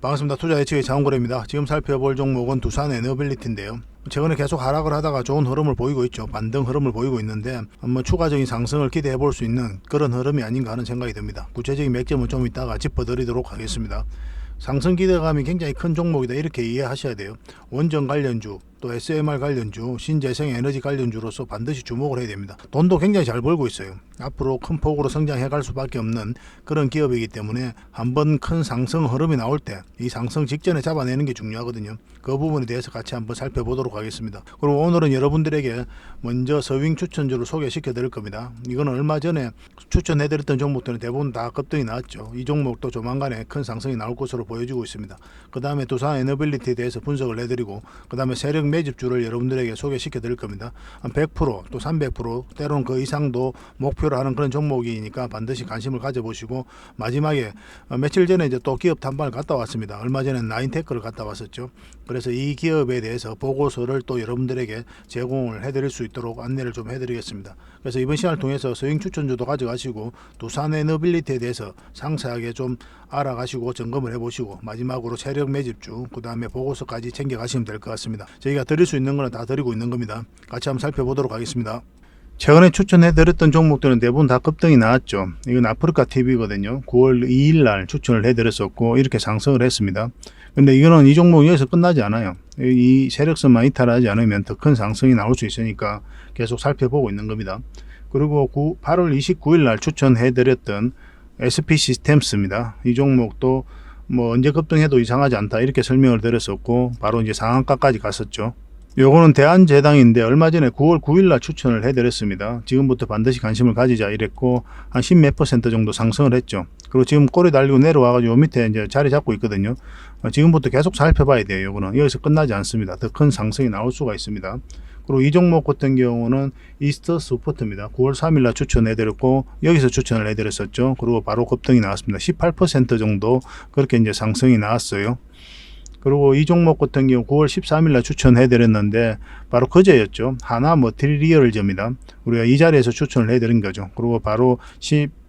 반갑습니다. 투자 예측의 장원거래입니다. 지금 살펴볼 종목은 두산 에너빌리티인데요. 최근에 계속 하락을 하다가 좋은 흐름을 보이고 있죠. 반등 흐름을 보이고 있는데 한번 추가적인 상승을 기대해 볼 수 있는 그런 흐름이 아닌가 하는 생각이 듭니다. 구체적인 맥점은 좀 이따가 짚어드리도록 하겠습니다. 상승 기대감이 굉장히 큰 종목이다 이렇게 이해하셔야 돼요. 원전 관련주 또 SMR 관련주 신재생 에너지 관련주로서 반드시 주목을 해야 됩니다. 돈도 굉장히 잘 벌고 있어요. 앞으로 큰 폭으로 성장해 갈 수밖에 없는 그런 기업이기 때문에 한번 큰 상승 흐름이 나올 때 이 상승 직전에 잡아내는 게 중요하거든요. 그 부분에 대해서 같이 한번 살펴보도록 하겠습니다. 그리고 오늘은 여러분들에게 먼저 서윙 추천주를 소개시켜 드릴 겁니다. 이거는 얼마 전에 추천해 드렸던 종목들은 대부분 다 급등이 나왔죠. 이 종목도 조만간에 큰 상승이 나올 것으로 보여지고 있습니다. 그 다음에 두산 에너빌리티에 대해서 분석을 해드리고 그 다음에 세력 매집주를 여러분들에게 소개시켜 드릴 겁니다. 한 100%, 또 300%, 때로는 그 이상도 목표로 하는 그런 종목이니까 반드시 관심을 가져보시고, 마지막에 며칠 전에 이제 또 기업 탐방을 갔다 왔습니다. 얼마 전에 나인테크를 갔다 왔었죠. 그래서 이 기업에 대해서 보고서를 또 여러분들에게 제공을 해드릴 수 있도록 안내를 좀 해드리겠습니다. 그래서 이번 시간을 통해서 서잉 추천주도 가져가시고 두산 에너빌리티에 대해서 상세하게 좀 알아가시고 점검을 해보시고, 마지막으로 세력 매집주 그 다음에 보고서까지 챙겨가시면 될 것 같습니다. 저희가 드릴 수 있는 거는 다 드리고 있는 겁니다. 같이 한번 살펴보도록 하겠습니다. 최근에 추천해드렸던 종목들은 대부분 다 급등이 나왔죠. 이건 아프리카 TV거든요. 9월 2일 날 추천을 해드렸었고 이렇게 상승을 했습니다. 근데 이거는 이 종목이 여기서 끝나지 않아요. 이 세력선만 이탈하지 않으면 더 큰 상승이 나올 수 있으니까 계속 살펴보고 있는 겁니다. 그리고 8월 29일 날 추천해드렸던 SP 시스템스입니다. 이 종목도 뭐 언제 급등해도 이상하지 않다 이렇게 설명을 드렸었고 바로 이제 상한가까지 갔었죠. 요거는 대한제당인데 얼마 전에 9월 9일 날 추천을 해드렸습니다. 지금부터 반드시 관심을 가지자 이랬고 한 10몇 % 정도 상승을 했죠. 그리고 지금 꼬리 달리고 내려와가지고 요 밑에 이제 자리 잡고 있거든요. 지금부터 계속 살펴봐야 돼요. 요거는 여기서 끝나지 않습니다. 더 큰 상승이 나올 수가 있습니다. 그리고 이 종목 같은 경우는 이스터 스포트입니다. 9월 3일 날 추천해드렸고 여기서 추천을 해드렸었죠. 그리고 바로 급등이 나왔습니다. 18% 정도 그렇게 이제 상승이 나왔어요. 그리고 이 종목 같은 경우 9월 13일 날 추천해드렸는데 바로 그제였죠. 하나 머티리얼즈입니다. 우리가 이 자리에서 추천을 해드린 거죠. 그리고 바로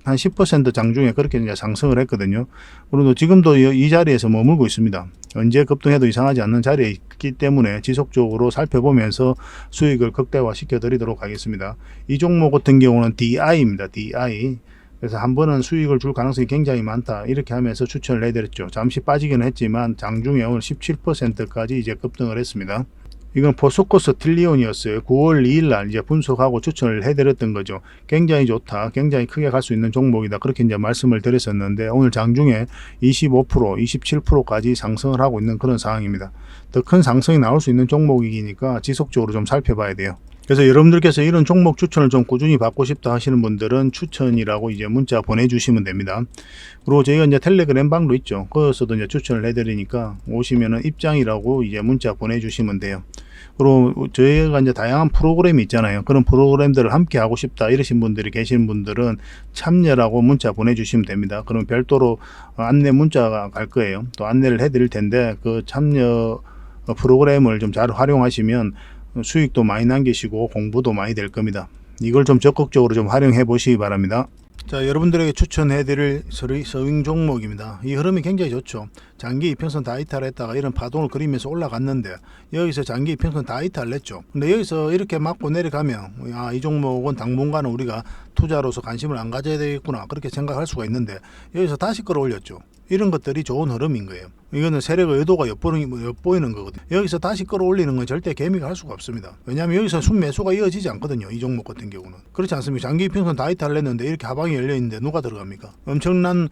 한 10% 장중에 그렇게 이제 상승을 했거든요. 그리고 지금도 이 자리에서 머물고 있습니다. 언제 급등해도 이상하지 않는 자리에 있기 때문에 지속적으로 살펴보면서 수익을 극대화 시켜드리도록 하겠습니다. 이 종목 같은 경우는 DI입니다. DI. 그래서 한 번은 수익을 줄 가능성이 굉장히 많다 이렇게 하면서 추천을 해드렸죠. 잠시 빠지기는 했지만 장중에 오늘 17%까지 이제 급등을 했습니다. 이건 포스코스 틸리온이었어요. 9월 2일 날 이제 분석하고 추천을 해드렸던 거죠. 굉장히 좋다, 굉장히 크게 갈 수 있는 종목이다 그렇게 이제 말씀을 드렸었는데 오늘 장중에 25%, 27%까지 상승을 하고 있는 그런 상황입니다. 더 큰 상승이 나올 수 있는 종목이니까 지속적으로 좀 살펴봐야 돼요. 그래서 여러분들께서 이런 종목 추천을 좀 꾸준히 받고 싶다 하시는 분들은 추천이라고 이제 문자 보내주시면 됩니다. 그리고 저희가 이제 텔레그램 방도 있죠. 거기서도 이제 추천을 해드리니까 오시면은 입장이라고 이제 문자 보내주시면 돼요. 그리고 저희가 이제 다양한 프로그램이 있잖아요. 그런 프로그램들을 함께 하고 싶다 이러신 분들이 계시는 분들은 참여라고 문자 보내주시면 됩니다. 그럼 별도로 안내 문자가 갈 거예요. 또 안내를 해드릴 텐데 그 참여 프로그램을 좀 잘 활용하시면 수익도 많이 남기시고 공부도 많이 될 겁니다. 이걸 좀 적극적으로 좀 활용해 보시기 바랍니다. 자, 여러분들에게 추천해드릴 서윙 종목입니다. 이 흐름이 굉장히 좋죠. 장기 이평선 다 이탈했다가 이런 파동을 그리면서 올라갔는데 여기서 장기 이평선 다 이탈했죠. 근데 여기서 이렇게 맞고 내려가면 이 종목은 당분간은 우리가 투자로서 관심을 안 가져야 되겠구나 그렇게 생각할 수가 있는데 여기서 다시 끌어올렸죠. 이런 것들이 좋은 흐름인 거예요. 이거는 세력의 의도가 엿보이는 거거든요. 여기서 다시 끌어올리는 건 절대 개미가 할 수가 없습니다. 왜냐하면 여기서 순매수가 이어지지 않거든요. 이 종목 같은 경우는. 그렇지 않습니까? 장기 이평선 다 이탈을 했는데 이렇게 하방이 열려있는데 누가 들어갑니까? 엄청난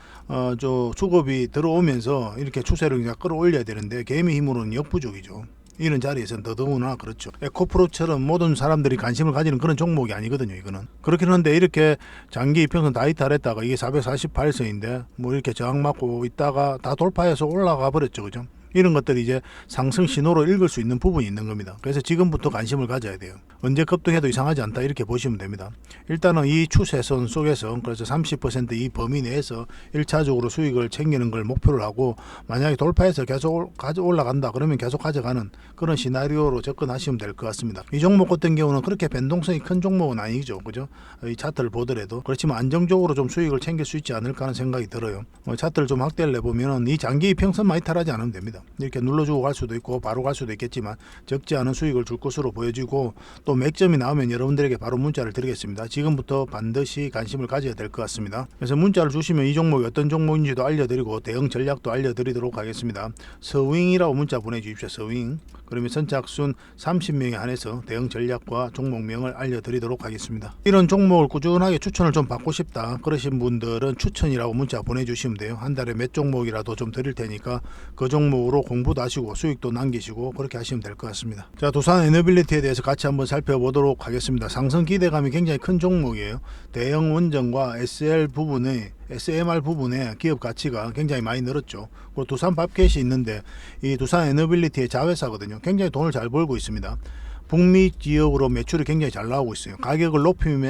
수급이 들어오면서 이렇게 추세를 그냥 끌어올려야 되는데 개미 힘으로는 역부족이죠. 이런 자리에서는 더더구나 그렇죠. 에코프로처럼 모든 사람들이 관심을 가지는 그런 종목이 아니거든요. 이거는 그렇긴 한데 이렇게 장기 이평선 다 이탈했다가 이게 448선인데 뭐 이렇게 저항 맞고 있다가 다 돌파해서 올라가 버렸죠. 그죠? 이런 것들이 이제 상승 신호로 읽을 수 있는 부분이 있는 겁니다. 그래서 지금부터 관심을 가져야 돼요. 언제 급등해도 이상하지 않다 이렇게 보시면 됩니다. 일단은 이 추세선 속에서 그래서 30% 이 범위 내에서 1차적으로 수익을 챙기는 걸 목표를 하고, 만약에 돌파해서 계속 올라간다 그러면 계속 가져가는 그런 시나리오로 접근하시면 될 것 같습니다. 이 종목 같은 경우는 그렇게 변동성이 큰 종목은 아니죠, 그죠? 이 차트를 보더라도. 그렇지만 안정적으로 좀 수익을 챙길 수 있지 않을까 하는 생각이 들어요. 차트를 좀 확대를 해보면 이 장기 평선 많이 탈하지 않으면 됩니다. 이렇게 눌러주고 갈 수도 있고 바로 갈 수도 있겠지만 적지 않은 수익을 줄 것으로 보여지고, 또 맥점이 나오면 여러분들에게 바로 문자를 드리겠습니다. 지금부터 반드시 관심을 가져야 될 것 같습니다. 그래서 문자를 주시면 이 종목이 어떤 종목인지도 알려드리고 대응 전략도 알려드리도록 하겠습니다. 서윙이라고 문자 보내주십시오. 서윙. 그러면 선착순 30명에 한해서 대응 전략과 종목명을 알려드리도록 하겠습니다. 이런 종목을 꾸준하게 추천을 좀 받고 싶다 그러신 분들은 추천이라고 문자 보내주시면 돼요. 한 달에 몇 종목이라도 좀 드릴 테니까 그 종목으로 공부도 하시고 수익도 남기시고 그렇게 하시면 될 것 같습니다. 자, 두산 에너빌리티에 대해서 같이 한번 살펴보도록 하겠습니다. 상승 기대감이 굉장히 큰 종목이에요. 대형 원전과 SMR 부분의 기업 가치가 굉장히 많이 늘었죠. 그리고 두산 밥켓이 있는데 이 두산 에너빌리티의 자회사거든요. 굉장히 돈을 잘 벌고 있습니다. 북미 지역으로 매출이 굉장히 잘 나오고 있어요. 가격을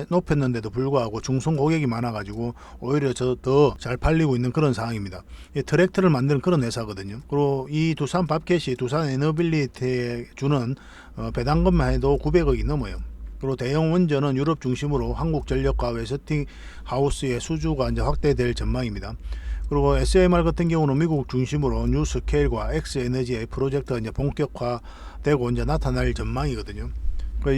높였는데도 불구하고 중성 고객이 많아가지고 오히려 더 잘 팔리고 있는 그런 상황입니다. 트랙터를 만드는 그런 회사거든요. 그리고 이 두산 밥켓이 두산 에너빌리티에 주는 배당금만 해도 900억이 넘어요. 그리고 대형 원전은 유럽 중심으로 한국전력과 웨스팅하우스의 수주가 이제 확대될 전망입니다. 그리고 SMR 같은 경우는 미국 중심으로 뉴스케일과 엑스에너지의 프로젝트가 이제 본격화되고 이제 나타날 전망이거든요.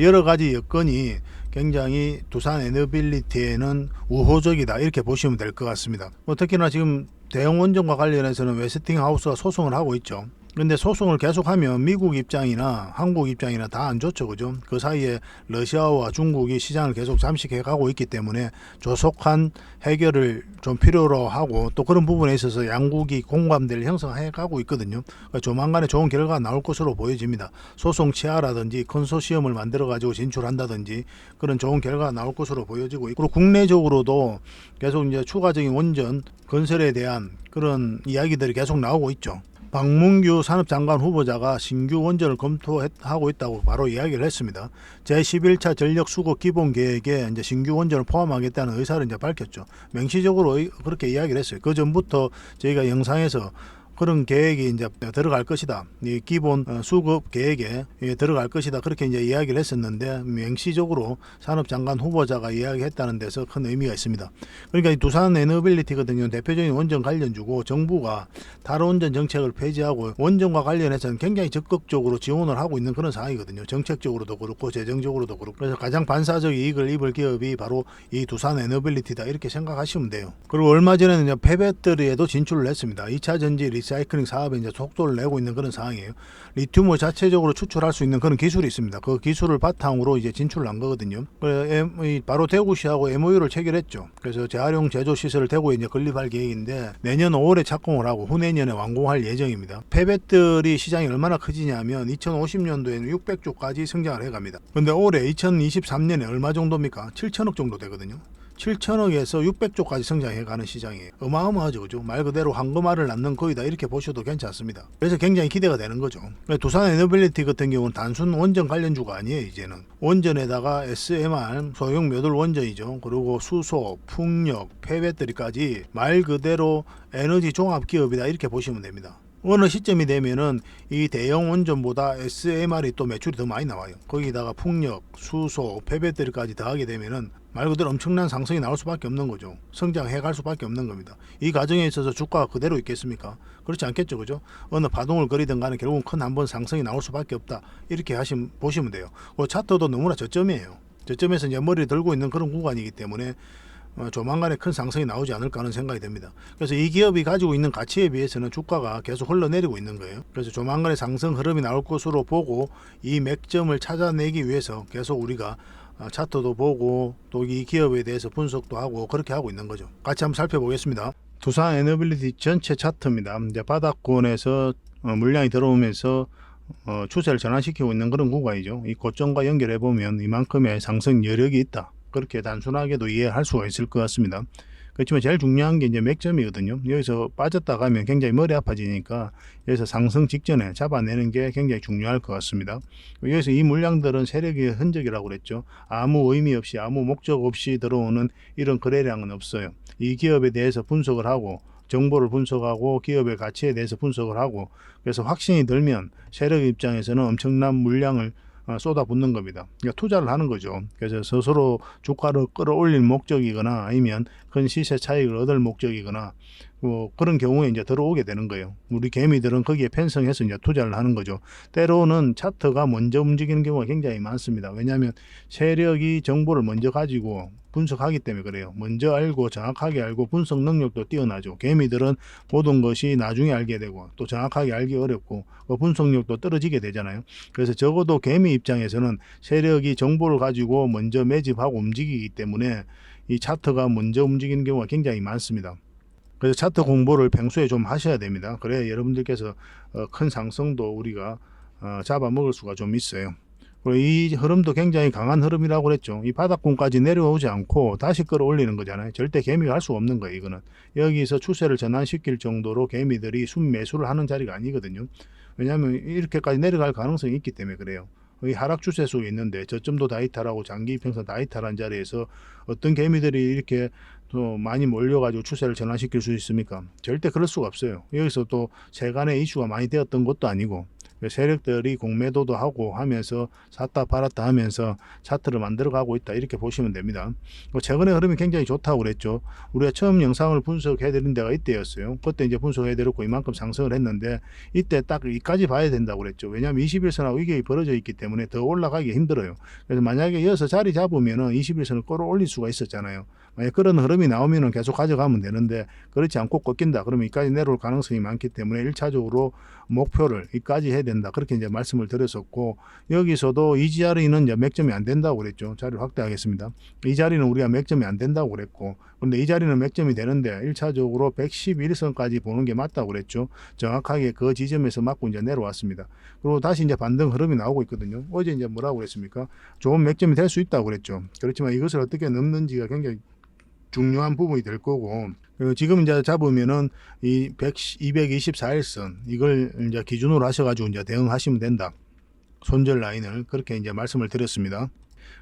여러 가지 여건이 굉장히 두산 에너빌리티에는 우호적이다 이렇게 보시면 될 것 같습니다. 특히나 지금 대형 원전과 관련해서는 웨스팅하우스가 소송을 하고 있죠. 근데 소송을 계속하면 미국 입장이나 한국 입장이나 다 안 좋죠, 그죠? 그 사이에 러시아와 중국이 시장을 계속 잠식해 가고 있기 때문에 조속한 해결을 좀 필요로 하고, 또 그런 부분에 있어서 양국이 공감대를 형성해 가고 있거든요. 그러니까 조만간에 좋은 결과가 나올 것으로 보여집니다. 소송 취하라든지 컨소시엄을 만들어 가지고 진출한다든지 그런 좋은 결과가 나올 것으로 보여지고 있고, 그리고 국내적으로도 계속 이제 추가적인 원전 건설에 대한 그런 이야기들이 계속 나오고 있죠. 박문규 산업장관 후보자가 신규 원전을 검토하고 있다고 바로 이야기를 했습니다. 제11차 전력 수거 기본 계획에 이제 신규 원전을 포함하겠다는 의사를 이제 밝혔죠. 명시적으로 그렇게 이야기를 했어요. 그 전부터 저희가 영상에서 그런 계획이 이제 들어갈 것이다. 이 기본 수급 계획에 들어갈 것이다. 그렇게 이제 이야기를 했었는데 명시적으로 산업장관 후보자가 이야기했다는 데서 큰 의미가 있습니다. 그러니까 이 두산 에너빌리티 같은 경우는 대표적인 원전 관련주고, 정부가 탈원전 정책을 폐지하고 원전과 관련해서는 굉장히 적극적으로 지원을 하고 있는 그런 상황이거든요. 정책적으로도 그렇고 재정적으로도 그렇고. 그래서 가장 반사적 이익을 입을 기업이 바로 이 두산 에너빌리티다 이렇게 생각하시면 돼요. 그리고 얼마 전에는 이제 폐배터리에도 진출을 했습니다. 2차 전지 리사이클링 사업에 이제 속도를 내고 있는 그런 상황이에요. 리튬을 자체적으로 추출할 수 있는 그런 기술이 있습니다. 그 기술을 바탕으로 이제 진출을 한 거거든요. 그래서 바로 대구시하고 MOU를 체결했죠. 그래서 재활용 제조 시설을 대구에 이제 건립할 계획인데 내년 5월에 착공을 하고 후내년에 완공할 예정입니다. 폐배터리 시장이 얼마나 커지냐면 2050년도에는 600조까지 성장을 해갑니다. 근데 올해 2023년에 얼마 정도입니까? 7천억 정도 되거든요. 7천억에서 600조까지 성장해가는 시장이에요. 어마어마하죠, 그죠? 말 그대로 황금알을 낳는 거이다 이렇게 보셔도 괜찮습니다. 그래서 굉장히 기대가 되는 거죠. 두산 에너빌리티 같은 경우는 단순 원전 관련주가 아니에요. 이제는 원전에다가 SMR 소형 묘돌 원전이죠. 그리고 수소, 풍력, 폐배터리까지 말 그대로 에너지 종합 기업이다 이렇게 보시면 됩니다. 어느 시점이 되면은 이 대형 원전보다 SMR이 또 매출이 더 많이 나와요. 거기다가 풍력, 수소, 폐배터리까지 더하게 되면은 말 그대로 엄청난 상승이 나올 수밖에 없는 거죠. 성장해 갈 수밖에 없는 겁니다. 이 과정에 있어서 주가가 그대로 있겠습니까? 그렇지 않겠죠, 그죠? 어느 파동을 거리든 간에 결국은 큰 한번 상승이 나올 수밖에 없다. 이렇게 보시면 돼요. 그 차트도 너무나 저점이에요. 저점에서 이제 머리를 들고 있는 그런 구간이기 때문에 조만간에 큰 상승이 나오지 않을까 하는 생각이 듭니다. 그래서 이 기업이 가지고 있는 가치에 비해서는 주가가 계속 흘러내리고 있는 거예요. 그래서 조만간에 상승 흐름이 나올 것으로 보고 이 맥점을 찾아내기 위해서 계속 우리가 차트도 보고 또 이 기업에 대해서 분석도 하고 그렇게 하고 있는 거죠. 같이 한번 살펴보겠습니다. 두산 에너빌리티 전체 차트입니다. 이제 바닥권에서 물량이 들어오면서 추세를 전환시키고 있는 그런 구간이죠. 이 고점과 연결해 보면 이만큼의 상승 여력이 있다. 그렇게 단순하게도 이해할 수가 있을 것 같습니다. 그렇지만 제일 중요한 게 이제 맥점이거든요. 여기서 빠졌다 가면 굉장히 머리 아파지니까 여기서 상승 직전에 잡아내는 게 굉장히 중요할 것 같습니다. 여기서 이 물량들은 세력의 흔적이라고 그랬죠. 아무 의미 없이 아무 목적 없이 들어오는 이런 거래량은 없어요. 이 기업에 대해서 분석을 하고 정보를 분석하고 기업의 가치에 대해서 분석을 하고 그래서 확신이 들면 세력 입장에서는 엄청난 물량을 쏟아붓는 겁니다. 그러니까 투자를 하는 거죠. 그래서 스스로 주가를 끌어올릴 목적이거나 아니면 큰 시세 차익을 얻을 목적이거나 그런 경우에 이제 들어오게 되는 거예요. 우리 개미들은 거기에 편성해서 이제 투자를 하는 거죠. 때로는 차트가 먼저 움직이는 경우가 굉장히 많습니다. 왜냐하면 세력이 정보를 먼저 가지고 분석하기 때문에 그래요. 먼저 알고 정확하게 알고 분석 능력도 뛰어나죠. 개미들은 모든 것이 나중에 알게 되고 또 정확하게 알기 어렵고 분석력도 떨어지게 되잖아요. 그래서 적어도 개미 입장에서는 세력이 정보를 가지고 먼저 매집하고 움직이기 때문에 이 차트가 먼저 움직이는 경우가 굉장히 많습니다. 그래서 차트 공부를 평소에 좀 하셔야 됩니다. 그래야 여러분들께서 큰 상승도 우리가 잡아먹을 수가 좀 있어요. 그리고 이 흐름도 굉장히 강한 흐름이라고 그랬죠. 이 바닥권까지 내려오지 않고 다시 끌어올리는 거잖아요. 절대 개미가 할 수가 없는 거예요. 이거는 여기서 추세를 전환시킬 정도로 개미들이 순매수를 하는 자리가 아니거든요. 왜냐하면 이렇게까지 내려갈 가능성이 있기 때문에 그래요. 이 하락 추세 속에 있는데 저점도 다이탈하고 장기 이평선 다이탈한 자리에서 어떤 개미들이 이렇게 또 많이 몰려가지고 추세를 전환시킬 수 있습니까? 절대 그럴 수가 없어요. 여기서 또 세간의 이슈가 많이 되었던 것도 아니고 세력들이 공매도도 하고 하면서 샀다 팔았다 하면서 차트를 만들어가고 있다 이렇게 보시면 됩니다. 최근에 흐름이 굉장히 좋다고 그랬죠. 우리가 처음 영상을 분석해드린 데가 이때였어요. 그때 이제 분석해드렸고 이만큼 상승을 했는데 이때 딱 이까지 봐야 된다고 그랬죠. 왜냐하면 21선하고 이게 벌어져 있기 때문에 더 올라가기 힘들어요. 그래서 만약에 이어서 자리 잡으면은 21선을 끌어올릴 수가 있었잖아요. 만약 그런 흐름이 나오면은 계속 가져가면 되는데 그렇지 않고 꺾인다 그러면 이까지 내려올 가능성이 많기 때문에 1차적으로 목표를 이까지 해야 된다 그렇게 이제 말씀을 드렸었고 여기서도 이 자리는 이제 맥점이 안 된다고 그랬죠. 자리를 확대하겠습니다. 이 자리는 우리가 맥점이 안 된다고 그랬고 그런데 이 자리는 맥점이 되는데 1차적으로 111선까지 보는 게 맞다고 그랬죠. 정확하게 그 지점에서 맞고 이제 내려왔습니다. 그리고 다시 이제 반등 흐름이 나오고 있거든요. 어제 이제 뭐라고 그랬습니까? 좋은 맥점이 될 수 있다고 그랬죠. 그렇지만 이것을 어떻게 넘는지가 굉장히 중요한 부분이 될 거고 그리고 지금 이제 잡으면은 이 224일선 이걸 이제 기준으로 하셔가지고 이제 대응하시면 된다. 손절 라인을 그렇게 이제 말씀을 드렸습니다.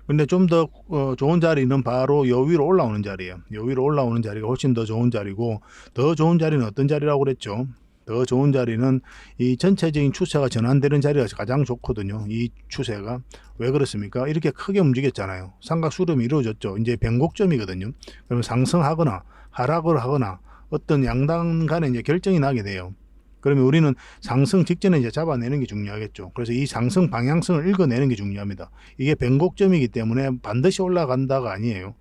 근데 좀 더 좋은 자리는 바로 요 위로 올라오는 자리예요. 요 위로 올라오는 자리가 훨씬 더 좋은 자리고 더 좋은 자리는 어떤 자리라고 그랬죠? 더 좋은 자리는 이 전체적인 추세가 전환되는 자리가 가장 좋거든요. 이 추세가 왜 그렇습니까? 이렇게 크게 움직였잖아요. 삼각 수렴이 이루어졌죠. 이제 변곡점이거든요. 그러면 상승하거나 하락을 하거나 어떤 양당 간에 이제 결정이 나게 돼요. 그러면 우리는 상승 직전에 이제 잡아내는 게 중요하겠죠. 그래서 이 상승 방향성을 읽어내는 게 중요합니다. 이게 변곡점이기 때문에 반드시 올라간다가 아니에요.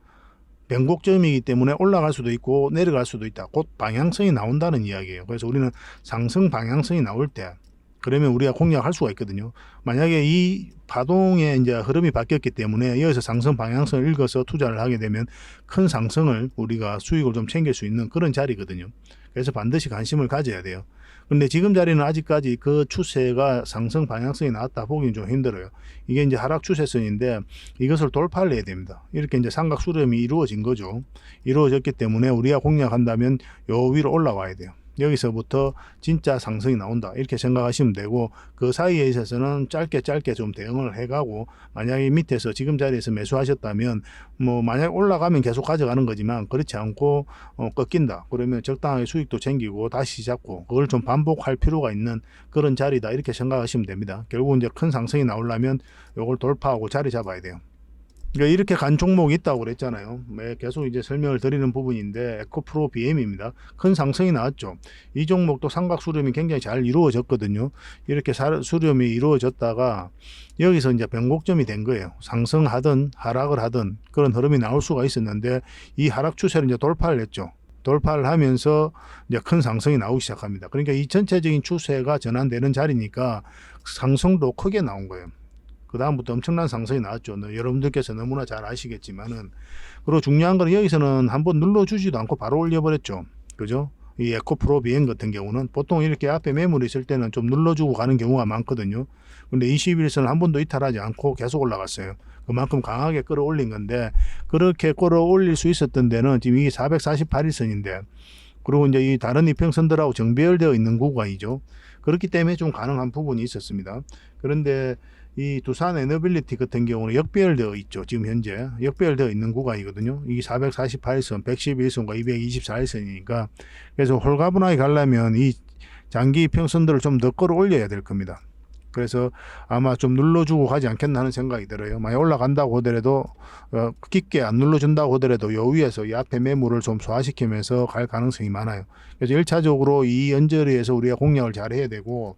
변곡점이기 때문에 올라갈 수도 있고 내려갈 수도 있다. 곧 방향성이 나온다는 이야기예요. 그래서 우리는 상승 방향성이 나올 때 그러면 우리가 공략할 수가 있거든요. 만약에 이 파동의 이제 흐름이 바뀌었기 때문에 여기서 상승 방향성을 읽어서 투자를 하게 되면 큰 상승을 우리가 수익을 좀 챙길 수 있는 그런 자리거든요. 그래서 반드시 관심을 가져야 돼요. 근데 지금 자리는 아직까지 그 추세가 상승 방향성이 나왔다 보기는 좀 힘들어요. 이게 이제 하락 추세선인데 이것을 돌파를 해야 됩니다. 이렇게 이제 삼각 수렴이 이루어진 거죠. 이루어졌기 때문에 우리가 공략한다면 요 위로 올라와야 돼요. 여기서부터 진짜 상승이 나온다 이렇게 생각하시면 되고 그 사이에 있어서는 짧게 좀 대응을 해가고 만약에 밑에서 지금 자리에서 매수하셨다면 뭐 만약 올라가면 계속 가져가는 거지만 그렇지 않고 꺾인다 그러면 적당하게 수익도 챙기고 다시 잡고 그걸 좀 반복할 필요가 있는 그런 자리다 이렇게 생각하시면 됩니다. 결국 이제 큰 상승이 나오려면 이걸 돌파하고 자리 잡아야 돼요. 그러니까 이렇게 간 종목이 있다고 그랬잖아요. 계속 이제 설명을 드리는 부분인데 에코프로 BM입니다. 큰 상승이 나왔죠. 이 종목도 삼각 수렴이 굉장히 잘 이루어졌거든요. 이렇게 수렴이 이루어졌다가 여기서 이제 변곡점이 된 거예요. 상승하든 하락을 하든 그런 흐름이 나올 수가 있었는데 이 하락 추세를 이제 돌파를 했죠. 돌파를 하면서 이제 큰 상승이 나오기 시작합니다. 그러니까 이 전체적인 추세가 전환되는 자리니까 상승도 크게 나온 거예요. 그 다음부터 엄청난 상승이 나왔죠. 여러분들께서 너무나 잘 아시겠지만은. 그리고 중요한 건 여기서는 한번 눌러주지도 않고 바로 올려버렸죠. 그죠? 이 에코프로 비행 같은 경우는 보통 이렇게 앞에 매물이 있을 때는 좀 눌러주고 가는 경우가 많거든요. 근데 21선 한 번도 이탈하지 않고 계속 올라갔어요. 그만큼 강하게 끌어올린 건데, 그렇게 끌어올릴 수 있었던 데는 지금 이게 448일선인데, 그리고 이제 이 다른 이평선들하고 정배열되어 있는 구간이죠. 그렇기 때문에 좀 가능한 부분이 있었습니다. 그런데 이 두산 에너빌리티 같은 경우는 역배열되어 있죠. 지금 현재 역배열되어 있는 구간이거든요. 이게 448선, 111선과 224일선이니까 그래서 홀가분하게 가려면 이 장기 이평선들을 좀 더 끌어올려야 될 겁니다. 그래서 아마 좀 눌러주고 가지 않겠나 하는 생각이 들어요. 만약 올라간다고 하더라도 깊게 안 눌러준다고 하더라도 요 위에서 이 앞에 매물을 좀 소화시키면서 갈 가능성이 많아요. 그래서 1차적으로 이 언저리에서 우리가 공략을 잘 해야 되고,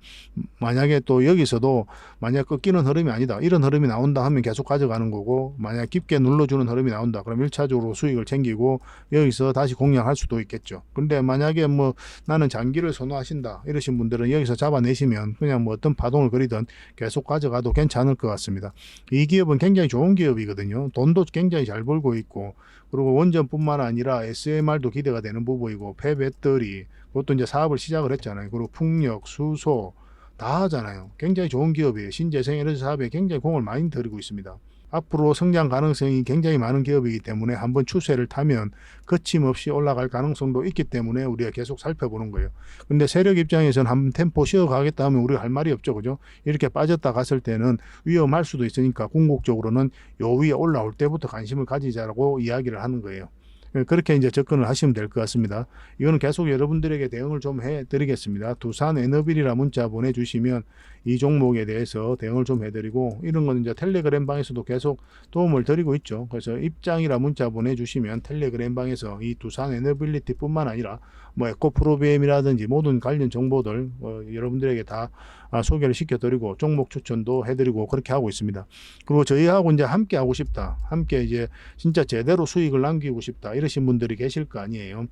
만약에 또 여기서도 만약 꺾이는 흐름이 아니다, 이런 흐름이 나온다 하면 계속 가져가는 거고, 만약 깊게 눌러주는 흐름이 나온다 그럼 1차적으로 수익을 챙기고 여기서 다시 공략할 수도 있겠죠. 근데 만약에 뭐 나는 장기를 선호하신다 이러신 분들은 여기서 잡아내시면 그냥 뭐 어떤 파동을 그리든 계속 가져가도 괜찮을 것 같습니다. 이 기업은 굉장히 좋은 기업이거든요. 돈도 굉장히 잘 벌고 있고, 그리고 원전뿐만 아니라 SMR도 기대가 되는 부분이고, 폐배터리 그것도 이제 사업을 시작을 했잖아요. 그리고 풍력, 수소 다 하잖아요. 굉장히 좋은 기업이에요. 신재생 에너지 사업에 굉장히 공을 많이 들이고 있습니다. 앞으로 성장 가능성이 굉장히 많은 기업이기 때문에 한번 추세를 타면 거침없이 올라갈 가능성도 있기 때문에 우리가 계속 살펴보는 거예요. 근데 세력 입장에서는 한번 템포 쉬어가겠다 하면 우리가 할 말이 없죠. 그죠? 이렇게 빠졌다 갔을 때는 위험할 수도 있으니까 궁극적으로는 요 위에 올라올 때부터 관심을 가지자라고 이야기를 하는 거예요. 그렇게 이제 접근을 하시면 될 것 같습니다. 이거는 계속 여러분들에게 대응을 좀 해드리겠습니다. 두산 에너빌이라 문자 보내주시면 이 종목에 대해서 대응을 좀 해드리고, 이런 건 이제 텔레그램 방에서도 계속 도움을 드리고 있죠. 그래서 입장이라 문자 보내주시면 텔레그램 방에서 이 두산 에너빌리티뿐만 아니라 뭐 에코프로비엠이라든지 모든 관련 정보들 여러분들에게 다 소개를 시켜드리고 종목 추천도 해드리고 그렇게 하고 있습니다. 그리고 저희하고 이제 함께 하고 싶다, 함께 이제 진짜 제대로 수익을 남기고 싶다 이러신 분들이 계실 거 아니에요.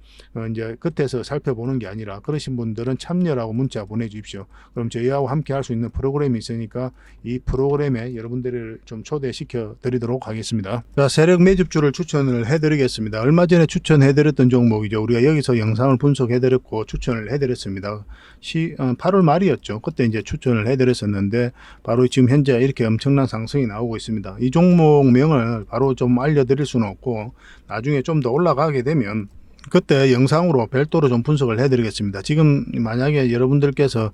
이제 끝에서 살펴보는 게 아니라 그러신 분들은 참여라고 문자 보내주십시오. 그럼 저희하고 함께 할 수 있는 프로그램이 있으니까 이 프로그램에 여러분들을 좀 초대시켜 드리도록 하겠습니다. 자, 세력 매집주를 추천을 해드리겠습니다. 얼마 전에 추천해드렸던 종목이죠. 우리가 여기서 영상을 분석해드렸고 추천을 해드렸습니다. 8월 말이었죠. 그때 이제 추천을 해드렸었는데 바로 지금 현재 이렇게 엄청난 상승이 나오고 있습니다. 이 종목명을 바로 좀 알려드릴 수는 없고, 나중에 좀 더 올라가게 되면 그때 영상으로 별도로 좀 분석을 해드리겠습니다. 지금 만약에 여러분들께서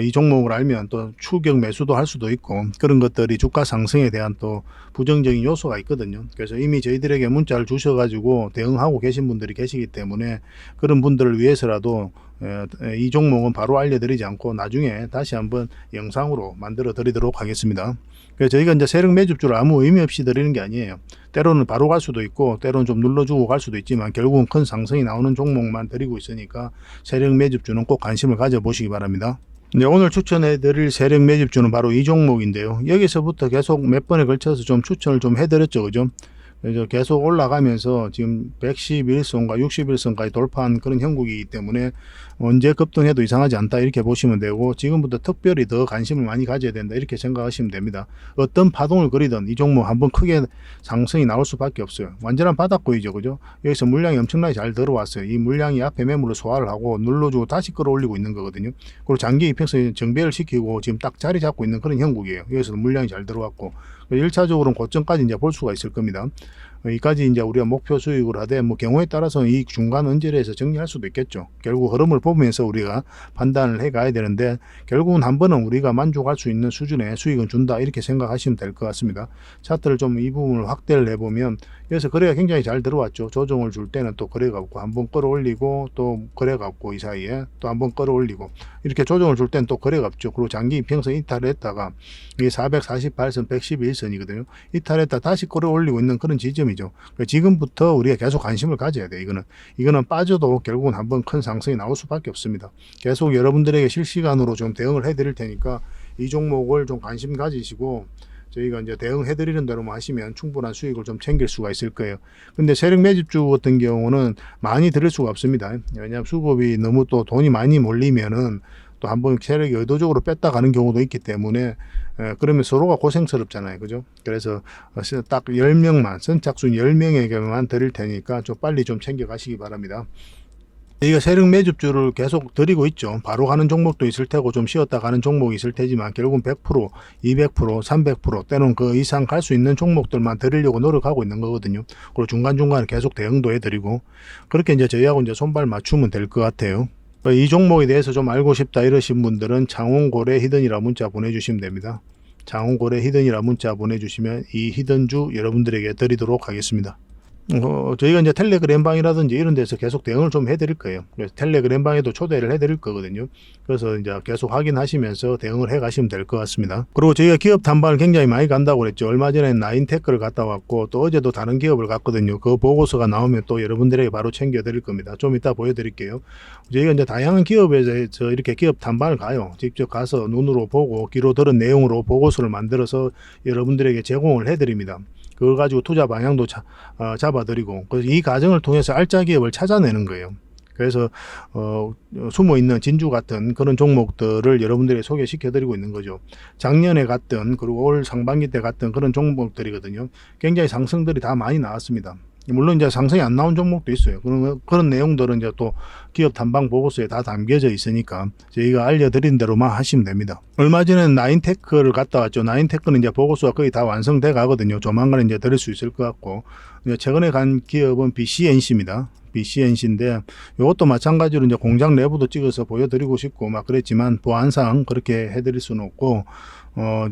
이 종목을 알면 또 추격 매수도 할 수도 있고, 그런 것들이 주가 상승에 대한 또 부정적인 요소가 있거든요. 그래서 이미 저희들에게 문자를 주셔가지고 대응하고 계신 분들이 계시기 때문에 그런 분들을 위해서라도 이 종목은 바로 알려드리지 않고 나중에 다시 한번 영상으로 만들어 드리도록 하겠습니다. 그래서 저희가 이제 세력 매집주를 아무 의미 없이 드리는 게 아니에요. 때로는 바로 갈 수도 있고 때로는 좀 눌러주고 갈 수도 있지만 결국은 큰 상승이 나오는 종목만 드리고 있으니까 세력 매집주는 꼭 관심을 가져보시기 바랍니다. 네, 오늘 추천해 드릴 세력 매집주는 바로 이 종목인데요. 여기서부터 계속 몇 번에 걸쳐서 좀 추천을 좀 해드렸죠. 그죠? 그래서 계속 올라가면서 지금 111선과 61선까지 돌파한 그런 형국이기 때문에 언제 급등해도 이상하지 않다 이렇게 보시면 되고, 지금부터 특별히 더 관심을 많이 가져야 된다 이렇게 생각하시면 됩니다. 어떤 파동을 그리든 이 종목 한번 크게 상승이 나올 수밖에 없어요. 완전한 바닥고이죠. 그죠? 여기서 물량이 엄청나게 잘 들어왔어요. 이 물량이 앞에 매물을 소화를 하고 눌러주고 다시 끌어올리고 있는 거거든요. 그리고 장기 이평선 정배를 시키고 지금 딱 자리 잡고 있는 그런 형국이에요. 여기서도 물량이 잘 들어왔고 1차적으로는 고점까지 이제 볼 수가 있을 겁니다. 여기까지 이제 우리가 목표 수익을 하되 뭐 경우에 따라서는 이 중간 언저리에서 정리할 수도 있겠죠. 결국 흐름을 보면서 우리가 판단을 해 가야 되는데, 결국은 한 번은 우리가 만족할 수 있는 수준의 수익은 준다 이렇게 생각하시면 될 것 같습니다. 차트를 좀 이 부분을 확대를 해보면 여기서 거래가 굉장히 잘 들어왔죠. 조정을 줄 때는 또 거래가 없고 한번 끌어올리고 또 거래가 없고 이 사이에 또 한번 끌어올리고 이렇게 조정을 줄 때는 또 거래가 없죠. 그리고 장기 이평선 이탈을 했다가 이게 448선 111선이거든요. 이탈했다 다시 끌어올리고 있는 그런 지점이죠. 지금부터 우리가 계속 관심을 가져야 돼요. 이거는 빠져도 결국은 한번 큰 상승이 나올 수밖에 없습니다. 계속 여러분들에게 실시간으로 좀 대응을 해드릴 테니까 이 종목을 좀 관심 가지시고 저희가 이제 대응해 드리는 대로만 하시면 충분한 수익을 좀 챙길 수가 있을 거예요. 근데 세력 매집주 같은 경우는 많이 들을 수가 없습니다. 왜냐하면 수급이 너무 또 돈이 많이 몰리면은 또 한번 세력이 의도적으로 뺐다 가는 경우도 있기 때문에 그러면 서로가 고생스럽잖아요. 그죠? 그래서 딱 10명만, 선착순 10명에게만 드릴 테니까 좀 빨리 좀 챙겨 가시기 바랍니다. 저희가 세력 매집주를 계속 드리고 있죠. 바로 가는 종목도 있을 테고 좀 쉬었다 가는 종목이 있을 테지만 결국은 100%, 200%, 300% 때로는 그 이상 갈 수 있는 종목들만 드리려고 노력하고 있는 거거든요. 그리고 중간중간에 계속 대응도 해드리고 그렇게 이제 저희하고 이제 손발 맞추면 될 것 같아요. 이 종목에 대해서 좀 알고 싶다 이러신 분들은 창원고래 히든이라 문자 보내주시면 됩니다. 창원고래 히든이라 문자 보내주시면 이 히든주 여러분들에게 드리도록 하겠습니다. 저희가 이제 텔레그램 방이라든지 이런 데서 계속 대응을 좀 해드릴 거예요. 그래서 텔레그램 방에도 초대를 해드릴 거거든요. 그래서 이제 계속 확인하시면서 대응을 해 가시면 될 것 같습니다. 그리고 저희가 기업 탐방을 굉장히 많이 간다고 그랬죠. 얼마 전에 나인테크를 갔다 왔고 또 어제도 다른 기업을 갔거든요. 그 보고서가 나오면 또 여러분들에게 바로 챙겨 드릴 겁니다. 좀 이따 보여드릴게요. 저희가 이제 다양한 기업에서 이렇게 기업 탐방을 가요. 직접 가서 눈으로 보고 귀로 들은 내용으로 보고서를 만들어서 여러분들에게 제공을 해드립니다. 그걸 가지고 투자 방향도 잡아드리고 그래서 이 과정을 통해서 알짜 기업을 찾아내는 거예요. 그래서 숨어있는 진주 같은 그런 종목들을 여러분들에게 소개시켜드리고 있는 거죠. 작년에 갔던 그리고 올 상반기 때 갔던 그런 종목들이거든요. 굉장히 상승들이 다 많이 나왔습니다. 물론 이제 상승이 안 나온 종목도 있어요. 그런 내용들은 이제 또 기업 탐방 보고서에 다 담겨져 있으니까 저희가 알려드린 대로만 하시면 됩니다. 얼마 전에는 나인테크를 갔다 왔죠. 나인테크는 이제 보고서가 거의 다 완성돼 가거든요. 조만간 이제 드릴 수 있을 것 같고 최근에 간 기업은 BCNC입니다. BCNC인데 이것도 마찬가지로 이제 공장 내부도 찍어서 보여드리고 싶고 막 그랬지만 보안상 그렇게 해드릴 수는 없고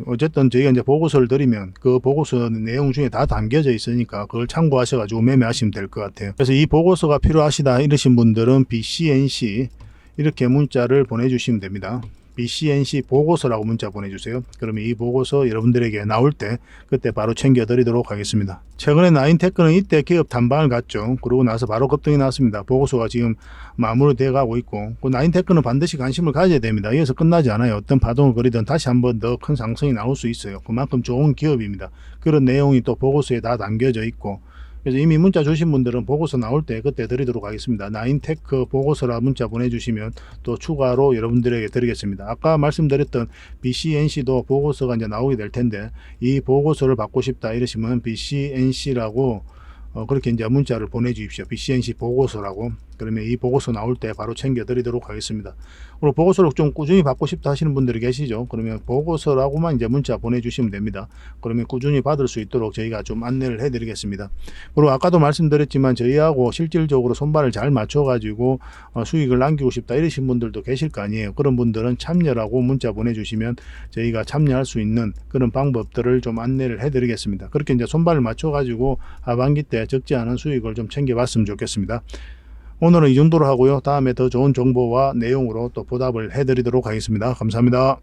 어쨌든 저희가 이제 보고서를 드리면 그 보고서 내용 중에 다 담겨져 있으니까 그걸 참고하셔가지고 매매하시면 될 것 같아요. 그래서 이 보고서가 필요하시다 이러신 분들은 BCNC 이렇게 문자를 보내주시면 됩니다. BCNC 보고서라고 문자 보내주세요. 그러면 이 보고서 여러분들에게 나올 때 그때 바로 챙겨드리도록 하겠습니다. 최근에 나인테크는 이때 기업 탐방을 갔죠. 그러고 나서 바로 급등이 났습니다. 보고서가 지금 마무리되어 가고 있고 그 나인테크는 반드시 관심을 가져야 됩니다. 여기서 끝나지 않아요. 어떤 파동을 그리든 다시 한번 더 큰 상승이 나올 수 있어요. 그만큼 좋은 기업입니다. 그런 내용이 또 보고서에 다 담겨져 있고 그래서 이미 문자 주신 분들은 보고서 나올 때 그때 드리도록 하겠습니다. 나인테크 보고서라 문자 보내주시면 또 추가로 여러분들에게 드리겠습니다. 아까 말씀드렸던 BCNC도 보고서가 이제 나오게 될 텐데 이 보고서를 받고 싶다 이러시면 BCNC라고 그렇게 이제 문자를 보내주십시오. BCNC 보고서라고. 그러면 이 보고서 나올 때 바로 챙겨 드리도록 하겠습니다. 그리고 보고서를 좀 꾸준히 받고 싶다 하시는 분들이 계시죠. 그러면 보고서라고만 이제 문자 보내주시면 됩니다. 그러면 꾸준히 받을 수 있도록 저희가 좀 안내를 해드리겠습니다. 그리고 아까도 말씀드렸지만 저희하고 실질적으로 손발을 잘 맞춰가지고 수익을 남기고 싶다 이러신 분들도 계실 거 아니에요. 그런 분들은 참여라고 문자 보내주시면 저희가 참여할 수 있는 그런 방법들을 좀 안내를 해드리겠습니다. 그렇게 이제 손발을 맞춰가지고 하반기 때 적지 않은 수익을 좀 챙겨봤으면 좋겠습니다. 오늘은 이 정도로 하고요. 다음에 더 좋은 정보와 내용으로 또 보답을 해드리도록 하겠습니다. 감사합니다.